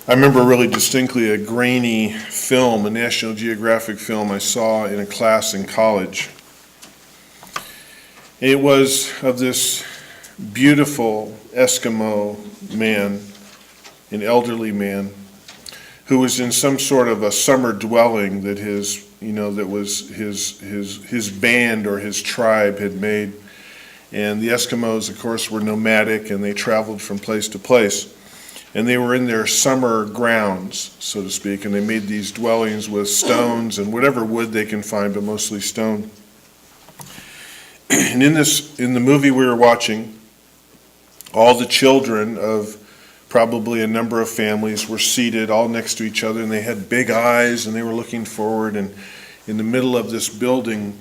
I remember really distinctly a grainy film, a National Geographic film I saw in a class in college. It was of this beautiful Eskimo man, an elderly man, who was in some sort of a summer dwelling that his band or his tribe had made. And the Eskimos, of course, were nomadic, and they traveled from place to place. And they were in their summer grounds, so to speak, and they made these dwellings with stones and whatever wood they can find, but mostly stone. And in the movie we were watching, all the children of probably a number of families were seated all next to each other, and they had big eyes, and they were looking forward. And in the middle of this building,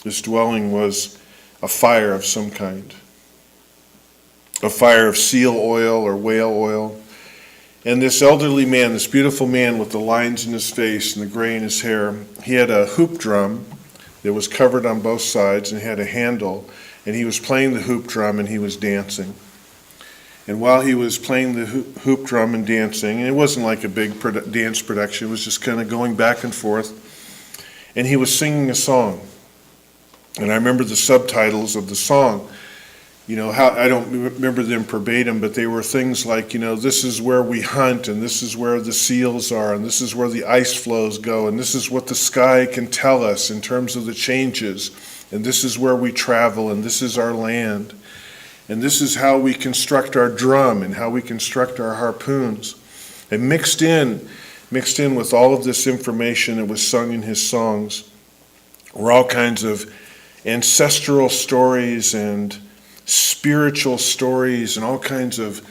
this dwelling, was a fire of some kind, a fire of seal oil or whale oil. And this elderly man, this beautiful man with the lines in his face and the gray in his hair, he had a hoop drum that was covered on both sides and had a handle, and he was playing the hoop drum and he was dancing. And while he was playing the hoop drum and dancing, and it wasn't like a big dance production, it was just kind of going back and forth, and he was singing a song. And I remember the subtitles of the song. I don't remember them verbatim, but they were things like, this is where we hunt, and this is where the seals are, and this is where the ice flows go, and this is what the sky can tell us in terms of the changes, and this is where we travel, and this is our land, and this is how we construct our drum and how we construct our harpoons. And mixed in with all of this information that was sung in his songs were all kinds of ancestral stories and spiritual stories and all kinds of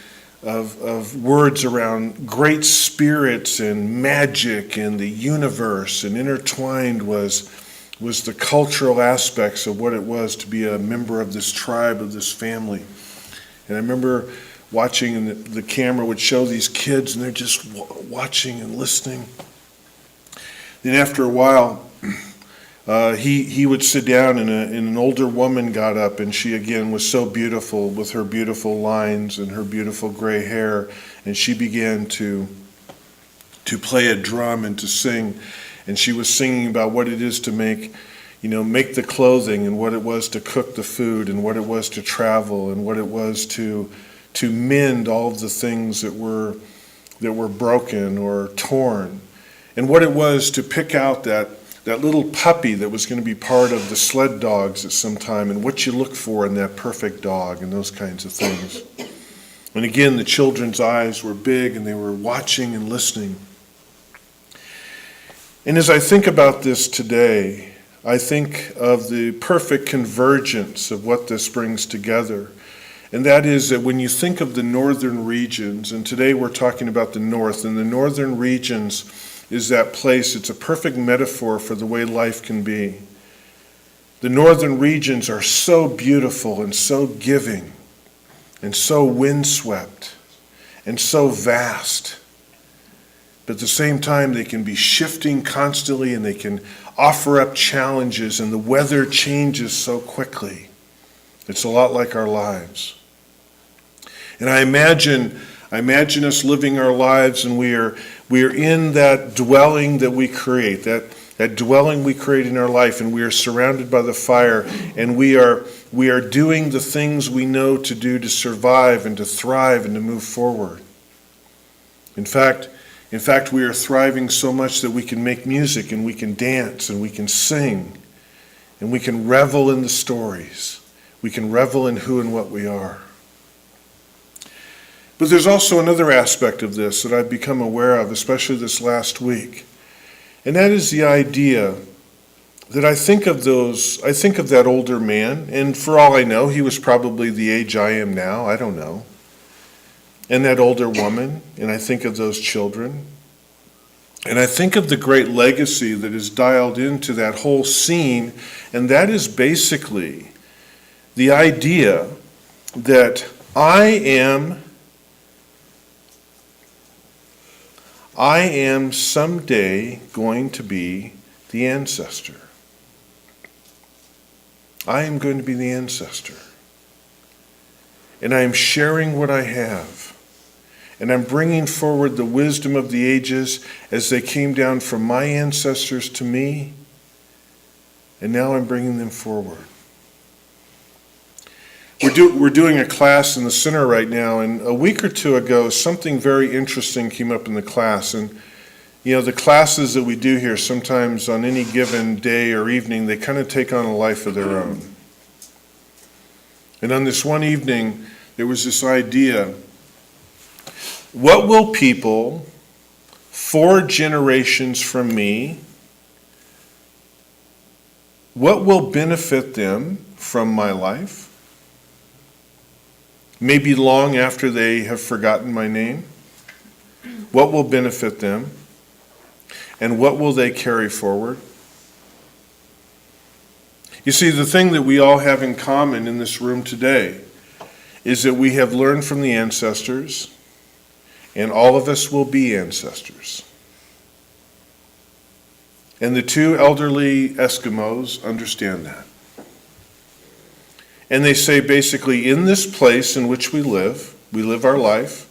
words around great spirits and magic and the universe, and intertwined was the cultural aspects of what it was to be a member of this tribe, of this family. And I remember watching, and the camera would show these kids, and they're just watching and listening. Then after a while, he would sit down, and an older woman got up, and she again was so beautiful with her beautiful lines and her beautiful gray hair, and she began to play a drum and to sing, and she was singing about what it is to make the clothing, and what it was to cook the food, and what it was to travel, and what it was to mend all of the things that were broken or torn, and what it was to pick out that little puppy that was going to be part of the sled dogs at some time, and what you look for in that perfect dog, and those kinds of things. And again, the children's eyes were big, and they were watching and listening. And as I think about this today, I think of the perfect convergence of what this brings together. And that is that when you think of the northern regions, and today we're talking about the north, and the northern regions is that place, it's a perfect metaphor for the way life can be. The northern regions are so beautiful and so giving and so windswept and so vast. But at the same time, they can be shifting constantly, and they can offer up challenges, and the weather changes so quickly. It's a lot like our lives. And I imagine us living our lives, and we are in that dwelling that we create, that dwelling we create in our life, and we are surrounded by the fire, and we are doing the things we know to do to survive and to thrive and to move forward. In fact, we are thriving so much that we can make music, and we can dance, and we can sing, and we can revel in the stories. We can revel in who and what we are. But there's also another aspect of this that I've become aware of, especially this last week. And that is the idea that I think of that older man, and for all I know, he was probably the age I am now, I don't know. And that older woman, and I think of those children. And I think of the great legacy that is dialed into that whole scene, and that is basically the idea that I am someday going to be the ancestor. I am going to be the ancestor. And I am sharing what I have. And I'm bringing forward the wisdom of the ages as they came down from my ancestors to me. And now I'm bringing them forward. We're doing a class in the center right now, and a week or two ago, something very interesting came up in the class. And, the classes that we do here, sometimes on any given day or evening, they kind of take on a life of their own. And on this one evening, there was this idea: what will people 4 generations from me, what will benefit them from my life? Maybe long after they have forgotten my name. What will benefit them? And what will they carry forward? You see, the thing that we all have in common in this room today is that we have learned from the ancestors, and all of us will be ancestors. And the 2 elderly Eskimos understand that. And they say, basically, in this place in which we live our life,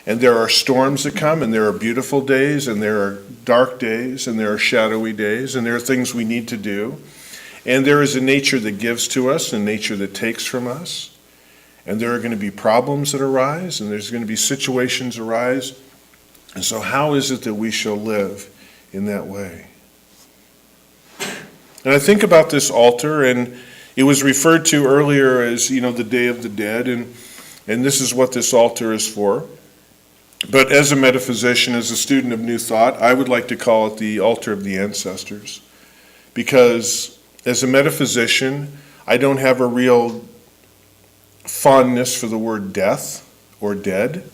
and there are storms that come, and there are beautiful days, and there are dark days, and there are shadowy days, and there are things we need to do. And there is a nature that gives to us and nature that takes from us. And there are going to be problems that arise, and there's going to be situations arise. And so how is it that we shall live in that way? And I think about this altar, and it was referred to earlier as, the Day of the Dead, and this is what this altar is for. But as a metaphysician, as a student of New Thought, I would like to call it the altar of the ancestors. Because as a metaphysician, I don't have a real fondness for the word death or dead,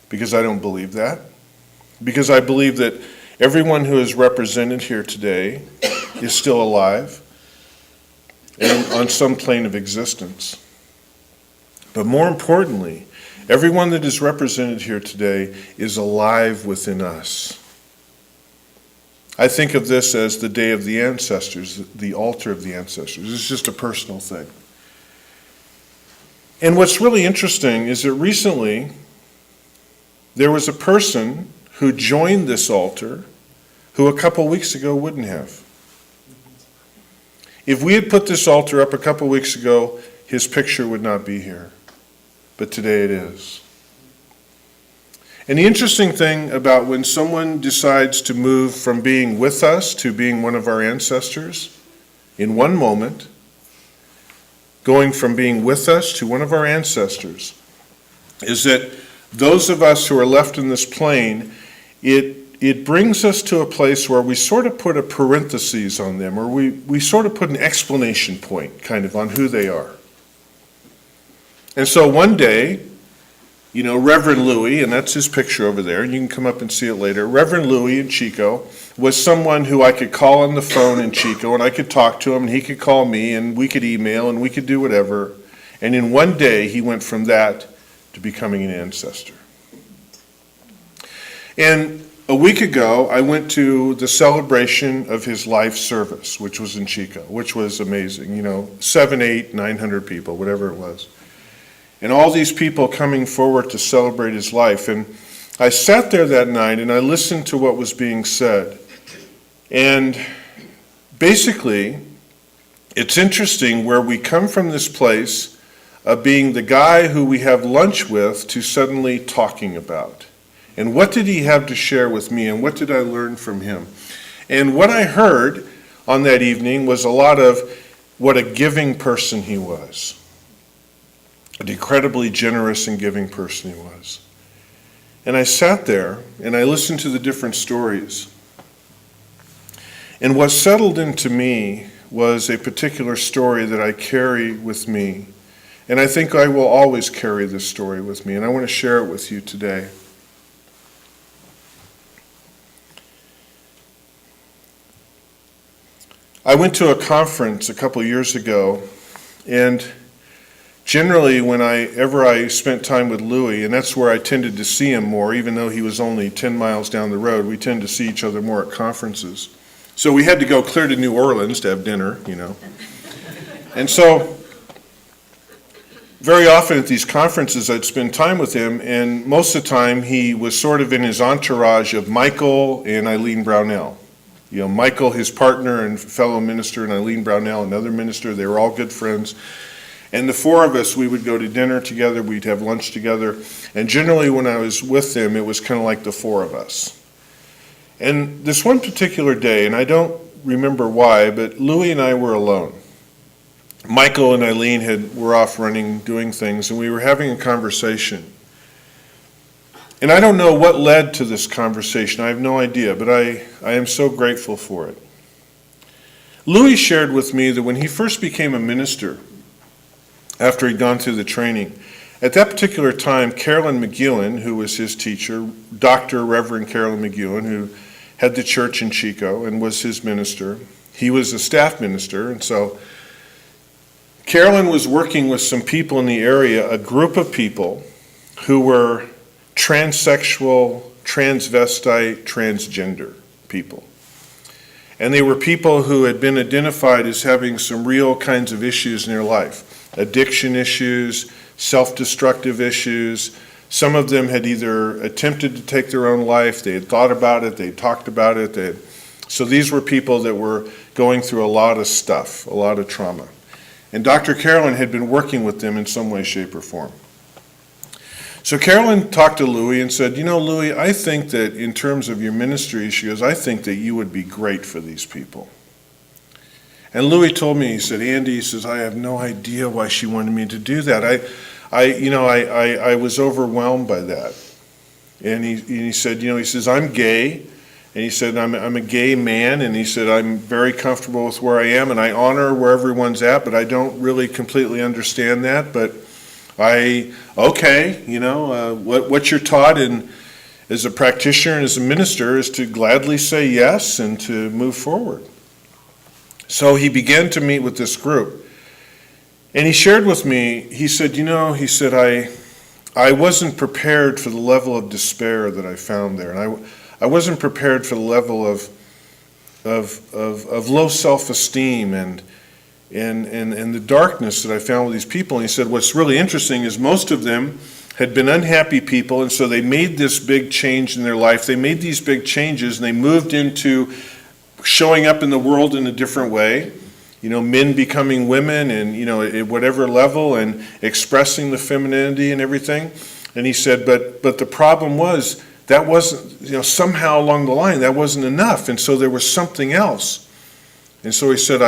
because I don't believe that. Because I believe that everyone who is represented here today is still alive and on some plane of existence. But more importantly, everyone that is represented here today is alive within us. I think of this as the Day of the Ancestors, the altar of the ancestors. It's just a personal thing. And what's really interesting is that recently there was a person who joined this altar who a couple weeks ago wouldn't have. If we had put this altar up a couple weeks ago, his picture would not be here. But today it is. And the interesting thing about when someone decides to move from being with us to being one of our ancestors, in one moment, going from being with us to one of our ancestors, is that those of us who are left in this plane, it brings us to a place where we sort of put a parenthesis on them, or we sort of put an explanation point kind of on who they are. And so one day, Reverend Louis, and that's his picture over there, and you can come up and see it later. Reverend Louis in Chico was someone who I could call on the phone in Chico, and I could talk to him, and he could call me, and we could email, and we could do whatever. And in one day, he went from that to becoming an ancestor. And a week ago, I went to the celebration of his life service, which was in Chico, which was amazing. 700, 800, 900 people, whatever it was. And all these people coming forward to celebrate his life. And I sat there that night and I listened to what was being said. And basically, it's interesting where we come from this place of being the guy who we have lunch with to suddenly talking about. And what did he have to share with me, and what did I learn from him? And what I heard on that evening was a lot of what a giving person he was. An incredibly generous and giving person he was. And I sat there and I listened to the different stories. And what settled into me was a particular story that I carry with me. And I think I will always carry this story with me, and I want to share it with you today. I went to a conference a couple years ago, and generally whenever I spent time with Louis, and that's where I tended to see him more, even though he was only 10 miles down the road, we tend to see each other more at conferences. So we had to go clear to New Orleans to have dinner, And so very often at these conferences, I'd spend time with him, and most of the time he was sort of in his entourage of Michael and Eileen Brownell. You know, Michael, his partner and fellow minister, and Eileen Brownell, another minister. They were all good friends. And the four of us, we would go to dinner together, we'd have lunch together, and generally when I was with them, it was kind of like the four of us. And this one particular day, and I don't remember why, but Louis and I were alone. Michael and Eileen were off running, doing things, and we were having a conversation. And I don't know what led to this conversation, I have no idea, but I am so grateful for it. Louis shared with me that when he first became a minister, after he'd gone through the training, at that particular time, Carolyn McEwen, who was his teacher, Dr. Reverend Carolyn McEwen, who had the church in Chico and was his minister, he was a staff minister, and so Carolyn was working with some people in the area, a group of people who were transsexual, transvestite, transgender people. And they were people who had been identified as having some real kinds of issues in their life. Addiction issues, self-destructive issues. Some of them had either attempted to take their own life, they had thought about it, they had talked about it. So these were people that were going through a lot of stuff, a lot of trauma. And Dr. Carolyn had been working with them in some way, shape, or form. So Carolyn talked to Louis and said, you know, Louis, I think that in terms of your ministry, she goes, I think that you would be great for these people. And Louis told me, he said, Andy, he says, I have no idea why she wanted me to do that. I was overwhelmed by that. And he said, you know, he says, I'm gay. And he said, I'm a gay man. And he said, I'm very comfortable with where I am. And I honor where everyone's at, but I don't really completely understand that. But what you're taught as a practitioner and as a minister is to gladly say yes and to move forward. So he began to meet with this group. And he shared with me, he said, I wasn't prepared for the level of despair that I found there. And I wasn't prepared for the level of low self-esteem and the darkness that I found with these people. And he said, what's really interesting is most of them had been unhappy people, and so they made this big change in their life. They made these big changes, and they moved into showing up in the world in a different way. You know, men becoming women and, you know, at whatever level and expressing the femininity and everything. And he said, but the problem was that wasn't, you know, somehow along the line, that wasn't enough. And so there was something else. And so he said,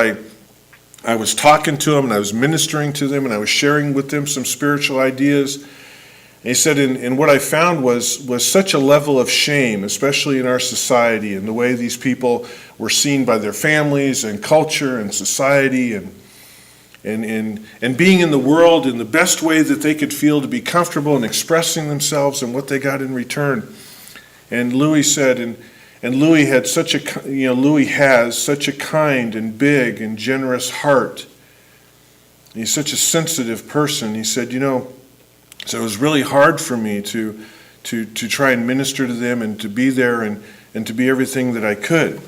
I was talking to them and I was ministering to them and I was sharing with them some spiritual ideas. And he said, and what I found was such a level of shame, especially in our society and the way these people were seen by their families and culture and society and being in the world in the best way that they could feel to be comfortable and expressing themselves and what they got in return. And Louis said, and Louis had Louis has such a kind and big and generous heart. He's such a sensitive person. He said, so it was really hard for me to try and minister to them and to be there and to be everything that I could.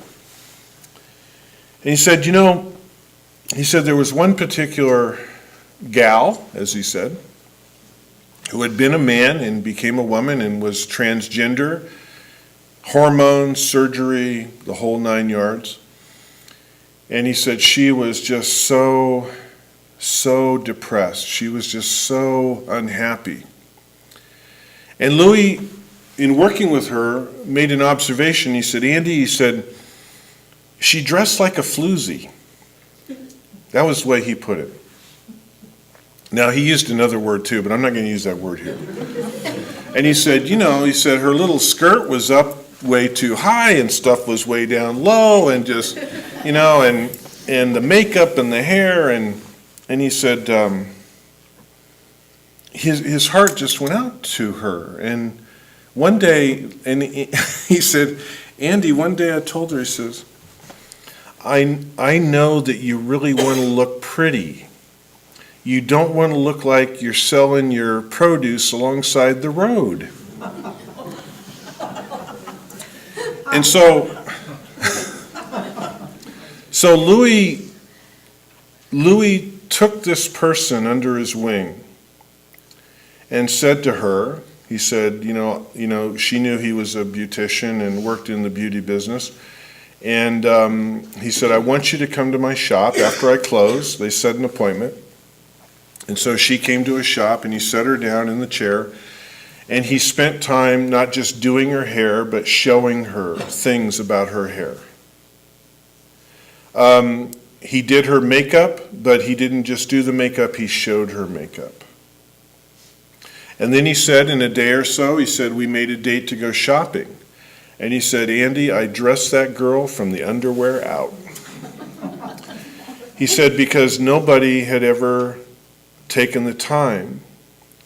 And he said, there was one particular gal, as he said, who had been a man and became a woman and was transgender, hormones, surgery, the whole 9 yards. And he said she was just so depressed. She was just so unhappy. And Louis, in working with her, made an observation. He said, Andy, he said, she dressed like a floozy. That was the way he put it. Now, he used another word too, but I'm not going to use that word here. And he said, her little skirt was up way too high and stuff was way down low and just, and the makeup and the hair and he said his heart just went out to her. And one day, and he said, Andy, one day I told her, he says, I know that you really want to look pretty. You don't want to look like you're selling your produce alongside the road. And so Louis took this person under his wing and said to her, he said, she knew he was a beautician and worked in the beauty business. And he said, I want you to come to my shop after I close. They set an appointment. And so she came to his shop, and he set her down in the chair. And he spent time not just doing her hair, but showing her things about her hair. He did her makeup, but he didn't just do the makeup, he showed her makeup. And then he said, in a day or so, he said, we made a date to go shopping. And he said, Andy, I dressed that girl from the underwear out. He said, because nobody had ever taken the time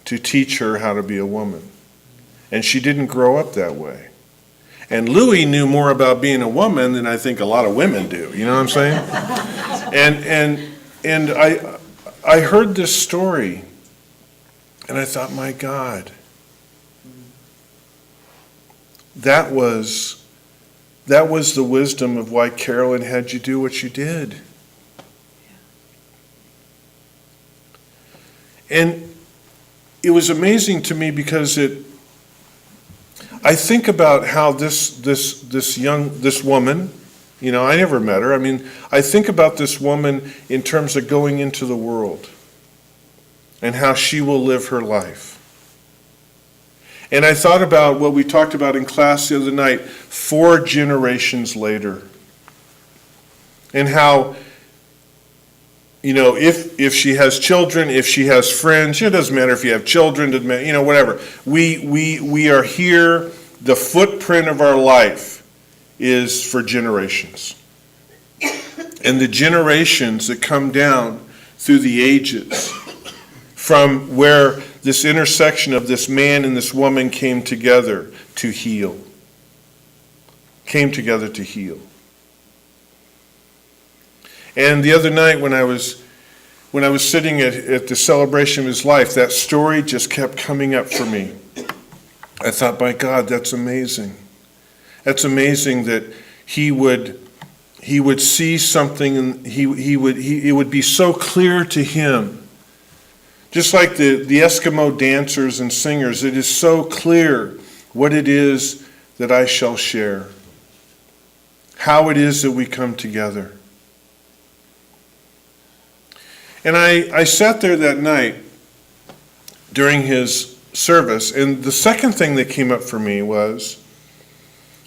to teach her how to be a woman. And she didn't grow up that way. And Louis knew more about being a woman than I think a lot of women do. You know what I'm saying? And I heard this story, and I thought, my God, that was the wisdom of why Carolyn had you do what you did. And it was amazing to me because I think about how this woman, I never met her. I mean, I think about this woman in terms of going into the world and how she will live her life. And I thought about what we talked about in class the other night, 4 generations later. And how, if she has children, if she has friends, it doesn't matter if you have children, doesn't matter, whatever. We are here, the footprint of our life is for generations. And the generations that come down through the ages, from where this intersection of this man and this woman came together to heal. Came together to heal. And the other night when I was sitting at the celebration of his life, that story just kept coming up for me. I thought, my God, that's amazing. That's amazing that he would see something and it would be so clear to him. Just like the Eskimo dancers and singers, it is so clear what it is that I shall share. How it is that we come together. And I sat there that night during his service, and the second thing that came up for me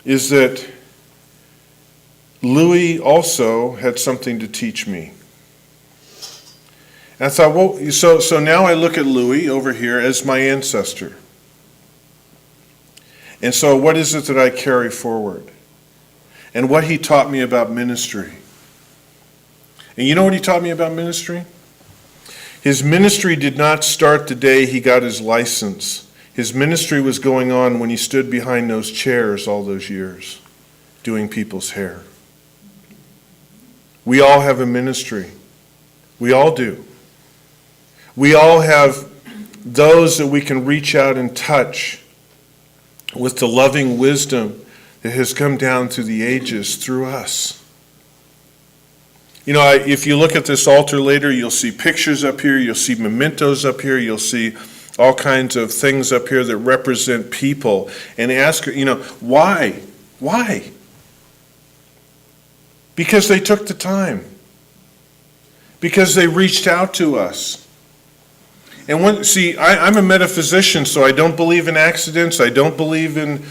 is that Louis also had something to teach me. And I thought, well, so now I look at Louis over here as my ancestor. And so what is it that I carry forward? And what he taught me about ministry. And you know what he taught me about ministry? His ministry did not start the day he got his license. His ministry was going on when he stood behind those chairs all those years, doing people's hair. We all have a ministry. We all do. We all have those that we can reach out and touch with the loving wisdom that has come down through the ages through us. If you look at this altar later, you'll see pictures up here, you'll see mementos up here, you'll see all kinds of things up here that represent people. And ask her, why? Why? Because they took the time. Because they reached out to us. And I'm a metaphysician, so I don't believe in accidents. I don't believe in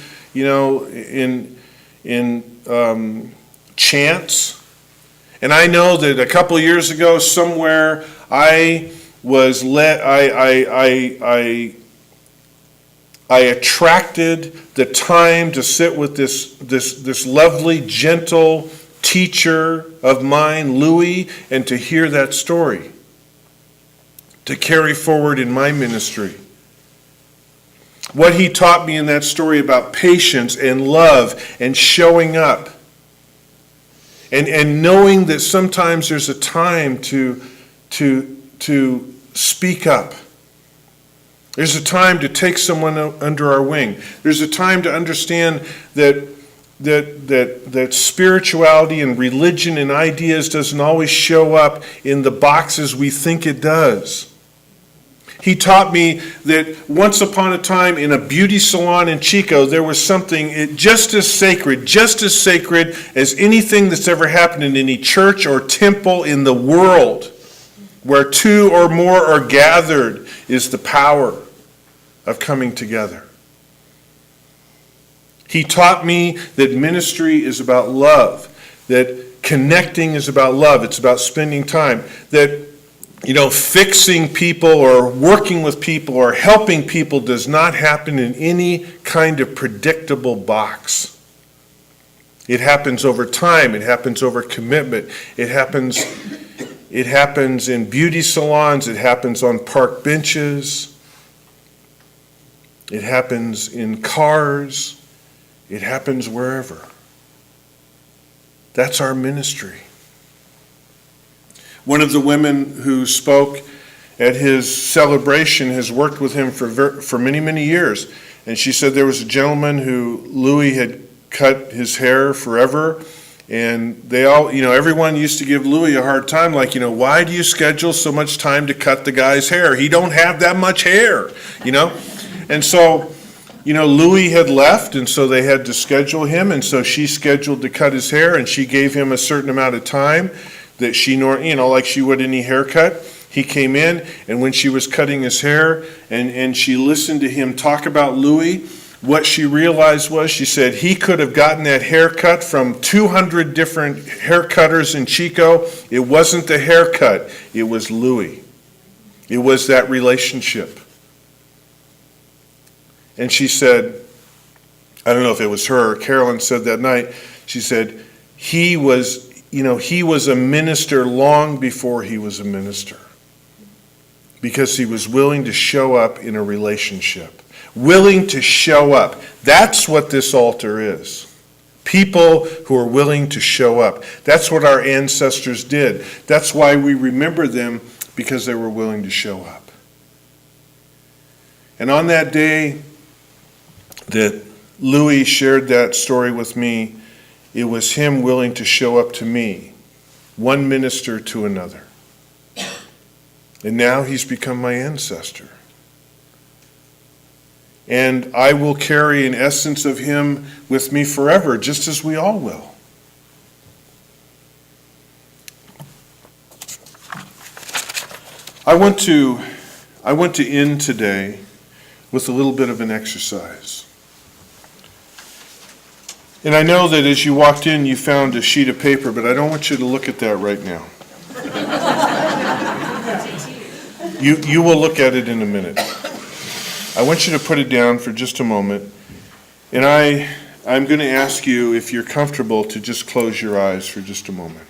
chance. And I know that a couple of years ago, somewhere, I attracted the time to sit with this lovely, gentle teacher of mine, Louis, and to hear that story, to carry forward in my ministry. What he taught me in that story about patience and love and showing up. And knowing that sometimes there's a time to speak up. There's a time to take someone under our wing. There's a time to understand that spirituality and religion and ideas doesn't always show up in the boxes we think it does. He taught me that once upon a time in a beauty salon in Chico, there was something just as sacred as anything that's ever happened in any church or temple in the world. Where two or more are gathered is the power of coming together. He taught me that ministry is about love, that connecting is about love, it's about spending time, that fixing people or working with people or helping people does not happen in any kind of predictable box. It happens over time, it happens over commitment, it happens in beauty salons, it happens on park benches, it happens in cars, it happens wherever. That's our ministry. One of the women who spoke at his celebration has worked with him for many, many years. And she said there was a gentleman who Louis had cut his hair forever. And they all, everyone used to give Louis a hard time, like, why do you schedule so much time to cut the guy's hair? He don't have that much hair, And so, Louis had left, and so they had to schedule him. And so she scheduled to cut his hair, and she gave him a certain amount of time that she, like she would any haircut. He came in, and when she was cutting his hair, and she listened to him talk about Louis, what she realized was, she said, he could have gotten that haircut from 200 different haircutters in Chico. It wasn't the haircut, it was Louis. It was that relationship. And she said, I don't know if it was her or Carolyn said that night, she said, he was a minister long before he was a minister. Because he was willing to show up in a relationship. Willing to show up. That's what this altar is. People who are willing to show up. That's what our ancestors did. That's why we remember them, because they were willing to show up. And on that day that Louis shared that story with me, it was him willing to show up to me, one minister to another. And now he's become my ancestor. And I will carry an essence of him with me forever, just as we all will. I want to end today with a little bit of an exercise. And I know that as you walked in, you found a sheet of paper, but I don't want you to look at that right now. You will look at it in a minute. I want you to put it down for just a moment. And I'm going to ask you, if you're comfortable, to just close your eyes for just a moment.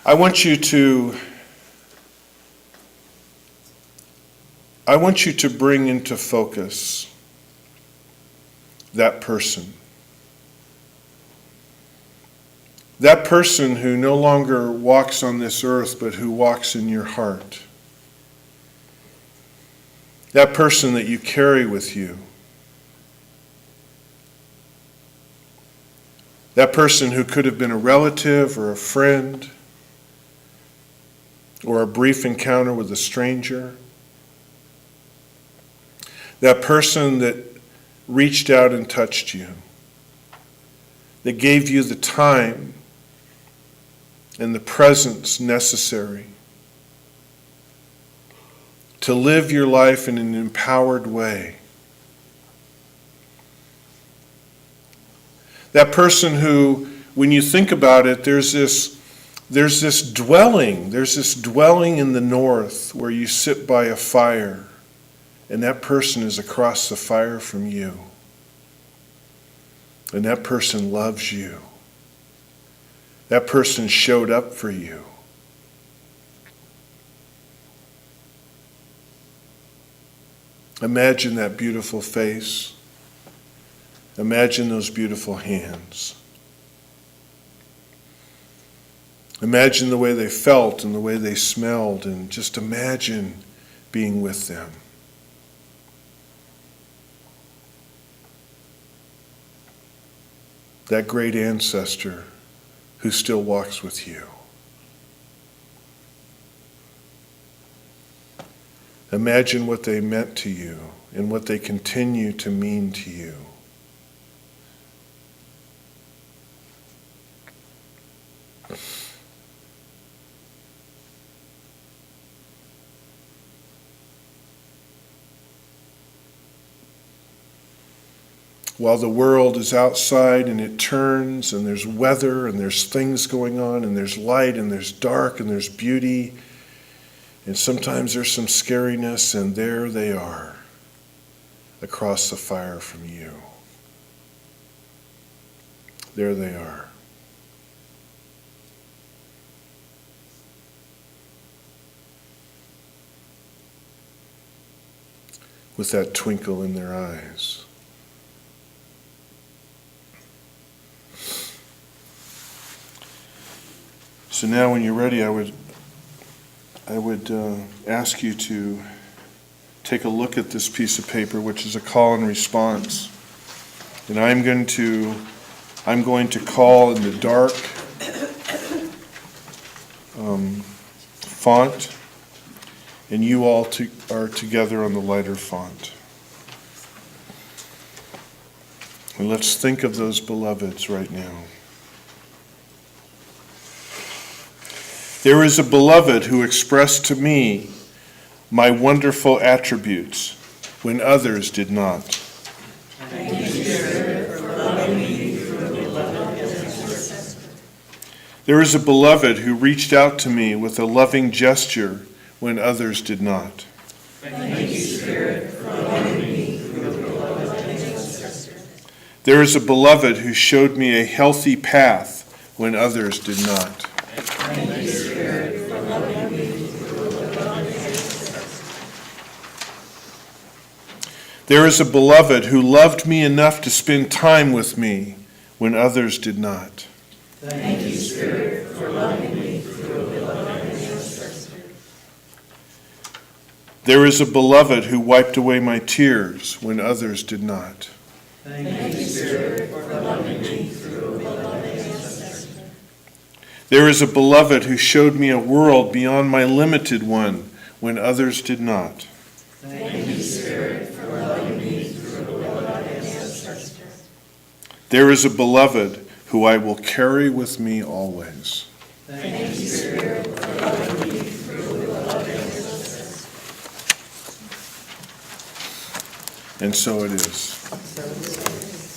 I want you to bring into focus that person. That person who no longer walks on this earth, but who walks in your heart. That person that you carry with you. That person who could have been a relative or a friend, or a brief encounter with a stranger. That person that reached out and touched you. That gave you the time and the presence necessary to live your life in an empowered way. That person who, when you think about it, there's this dwelling in the north where you sit by a fire, and that person is across the fire from you. And that person loves you. That person showed up for you. Imagine that beautiful face. Imagine those beautiful hands. Imagine the way they felt and the way they smelled, and just imagine being with them. That great ancestor who still walks with you. Imagine what they meant to you and what they continue to mean to you. While the world is outside and it turns and there's weather and there's things going on and there's light and there's dark and there's beauty and sometimes there's some scariness, and there they are across the fire from you. There they are. With that twinkle in their eyes. So now when you're ready, I would ask you to take a look at this piece of paper, which is a call and response. And I'm going to call in the dark font, and you all are together on the lighter font. And let's think of those beloveds right now. There is a beloved who expressed to me my wonderful attributes when others did not. Thank you, Spirit, for loving me through the beloved gesture. There is a beloved who reached out to me with a loving gesture when others did not. Thank you, Spirit, for loving me through the beloved gesture. There is a beloved who showed me a healthy path when others did not. Thank you, Spirit, for loving me through the beloved gesture. There is a beloved who loved me enough to spend time with me when others did not. Thank you, Spirit, for loving me through the beloved gesture. There is a beloved who wiped away my tears when others did not. Thank you, Spirit, for loving me through the beloved gesture. There is a beloved who showed me a world beyond my limited one when others did not. Thank you, Spirit, for loving me through the beloved gesture. There is a beloved who I will carry with me always. Thank you, Spirit, for loving me through the beloved gesture. And so it is. So it is.